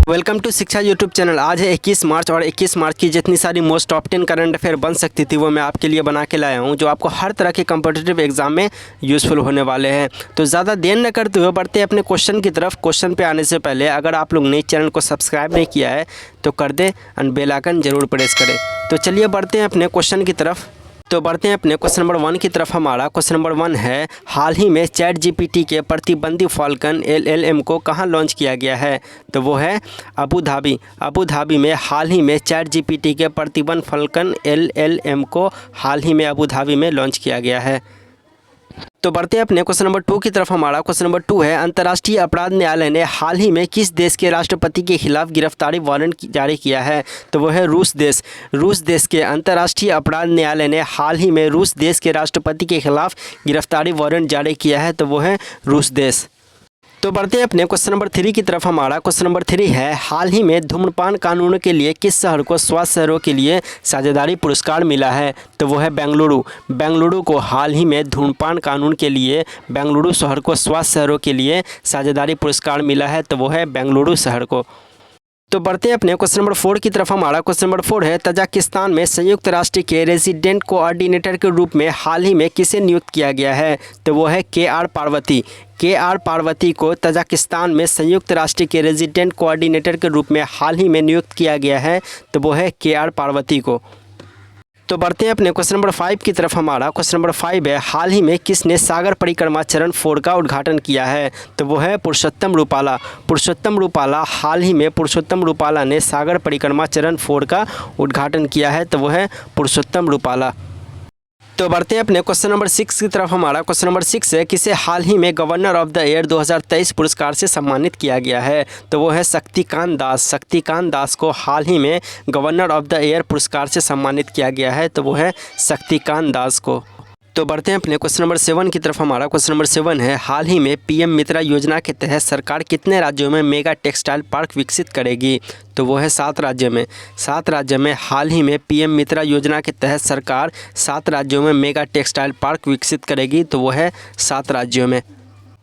Welcome to शिक्षा YouTube channel. आज है 21 मार्च और 21 मार्च की जितनी सारी मोस्ट टॉप 10 करंट अफेयर बन सकती थी वो मैं आपके लिए बना के लाया हूं, जो आपको हर तरह के कॉम्पिटिटिव एग्जाम में यूज़फुल होने वाले हैं। तो ज़्यादा देर न करते हुए बढ़ते हैं अपने क्वेश्चन की तरफ। क्वेश्चन पे आने से पहले अगर आप लोग नए चैनल को सब्सक्राइब नहीं किया है तो कर दें और बेल आइकन ज़रूर प्रेस करें। तो चलिए बढ़ते हैं अपने क्वेश्चन की तरफ। तो बढ़ते हैं अपने क्वेश्चन नंबर 1 की तरफ। हमारा क्वेश्चन नंबर 1 है, हाल ही में चैट जीपीटी के प्रतिबंधी फाल्कन LLM को कहाँ लॉन्च किया गया है? तो वो है अबू धाबी। अबू धाबी में हाल ही में चैट जीपीटी के प्रतिबंध फाल्कन LLM को हाल ही में अबू धाबी में लॉन्च किया गया है। तो बढ़ते हैं अपने क्वेश्चन नंबर 2 की तरफ। हमारा क्वेश्चन नंबर 2 है, अंतर्राष्ट्रीय अपराध न्यायालय ने हाल ही में किस देश के राष्ट्रपति के खिलाफ गिरफ्तारी वारंट जारी किया है? तो वो है रूस देश। रूस देश के अंतर्राष्ट्रीय अपराध न्यायालय ने हाल ही में रूस देश के राष्ट्रपति के खिलाफ गिरफ्तारी वारंट जारी किया है। तो वो है रूस देश। तो बढ़ते हैं अपने क्वेश्चन नंबर 3 की तरफ। हमारा क्वेश्चन नंबर 3 है, हाल ही में धूम्रपान कानून के लिए किस शहर को स्वास्थ्य शहरों के लिए साझेदारी पुरस्कार मिला है? तो वो है बेंगलुरु। बेंगलुरु को हाल ही में धूम्रपान कानून के लिए बेंगलुरु शहर को स्वास्थ्य शहरों के लिए साझेदारी पुरस्कार मिला है। तो वो है बेंगलुरु शहर को। तो बढ़ते हैं अपने क्वेश्चन नंबर 4 की तरफ। हमारा क्वेश्चन नंबर 4 है, तजाकिस्तान में संयुक्त राष्ट्र के रेजिडेंट कोऑर्डिनेटर के रूप में हाल ही में किसे नियुक्त किया गया है? तो वो है KR पार्वती। KR पार्वती को तजाकिस्तान में संयुक्त राष्ट्र के रेजिडेंट कोऑर्डिनेटर के रूप में हाल ही में नियुक्त किया गया है। तो वो है KR पार्वती को। तो बढ़ते हैं अपने क्वेश्चन नंबर 5 की तरफ। हमारा क्वेश्चन नंबर 5 है, हाल ही में किसने सागर परिक्रमा चरण 4 का उद्घाटन किया है? तो वो है पुरुषोत्तम रूपाला। पुरुषोत्तम रूपाला हाल ही में पुरुषोत्तम रूपाला ने सागर परिक्रमा चरण 4 का उद्घाटन किया है। तो वो है पुरुषोत्तम रूपाला। तो बढ़ते हैं अपने क्वेश्चन नंबर 6 की तरफ। हमारा क्वेश्चन नंबर 6 है, किसे हाल ही में गवर्नर ऑफ द ईयर 2023 पुरस्कार से सम्मानित किया गया है? तो वो है शक्तिकांत दास। शक्तिकांत दास को हाल ही में गवर्नर ऑफ द ईयर पुरस्कार से सम्मानित किया गया है। तो वो है शक्तिकांत दास को। तो बढ़ते हैं अपने क्वेश्चन नंबर 7 की तरफ। हमारा क्वेश्चन नंबर 7 है, हाल ही में PM मित्रा योजना के तहत सरकार कितने राज्यों में मेगा टेक्सटाइल पार्क विकसित करेगी? तो वो है 7 राज्यों में। 7 राज्यों में हाल ही में PM मित्रा योजना के तहत सरकार 7 राज्यों में मेगा टेक्सटाइल पार्क विकसित करेगी। तो वो है 7 राज्यों में।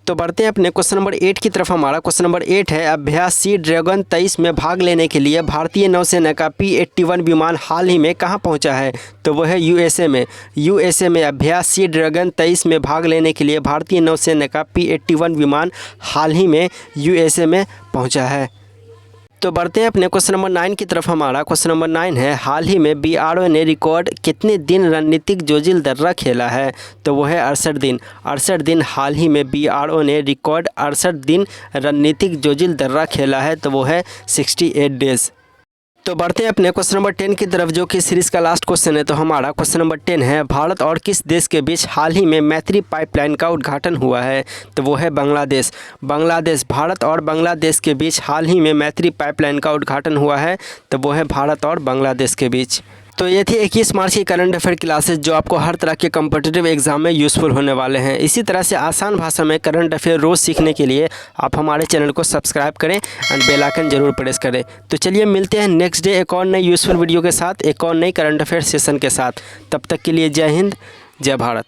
तो बढ़ते हैं अपने क्वेश्चन नंबर 8 की तरफ। हमारा क्वेश्चन नंबर 8 है, अभ्यास सी ड्रैगन 23 में भाग लेने के लिए भारतीय नौसेना का P-81 विमान हाल ही में कहां पहुंचा है? तो वो है USA में। USA में अभ्यास सी ड्रैगन 23 में भाग लेने के लिए भारतीय नौसेना का P-81 विमान हाल ही में USA में पहुँचा है। तो बढ़ते हैं अपने क्वेश्चन नंबर 9 की तरफ। हमारा क्वेश्चन नंबर 9 है, हाल ही में BRO ने रिकॉर्ड कितने दिन रणनीतिक जोजिल दर्रा खेला है? तो वो है 68 दिन। 68 दिन हाल ही में BRO ने रिकॉर्ड 68 दिन रणनीतिक जोजिल दर्रा खेला है। तो वो है 68 डेज। तो बढ़ते हैं अपने क्वेश्चन नंबर 10 की तरफ, जो कि सीरीज़ का लास्ट क्वेश्चन है। तो हमारा क्वेश्चन नंबर 10 है, भारत और किस देश के बीच हाल ही में मैत्री पाइपलाइन का उद्घाटन हुआ है? तो वो है बांग्लादेश। बांग्लादेश। भारत और बांग्लादेश के बीच हाल ही में मैत्री पाइपलाइन का उद्घाटन हुआ है। तो वो है भारत और बांग्लादेश के बीच। तो ये थी 21 मार्च की करंट अफेयर क्लासेस, जो आपको हर तरह के कॉम्पिटिटिव एग्जाम में यूज़फुल होने वाले हैं। इसी तरह से आसान भाषा में करंट अफेयर रोज़ सीखने के लिए आप हमारे चैनल को सब्सक्राइब करें और बेल आइकन जरूर प्रेस करें। तो चलिए मिलते हैं नेक्स्ट डे एक और नई यूज़फुल वीडियो के साथ, एक और नई करंट अफेयर सेशन के साथ। तब तक के लिए जय हिंद, जय भारत।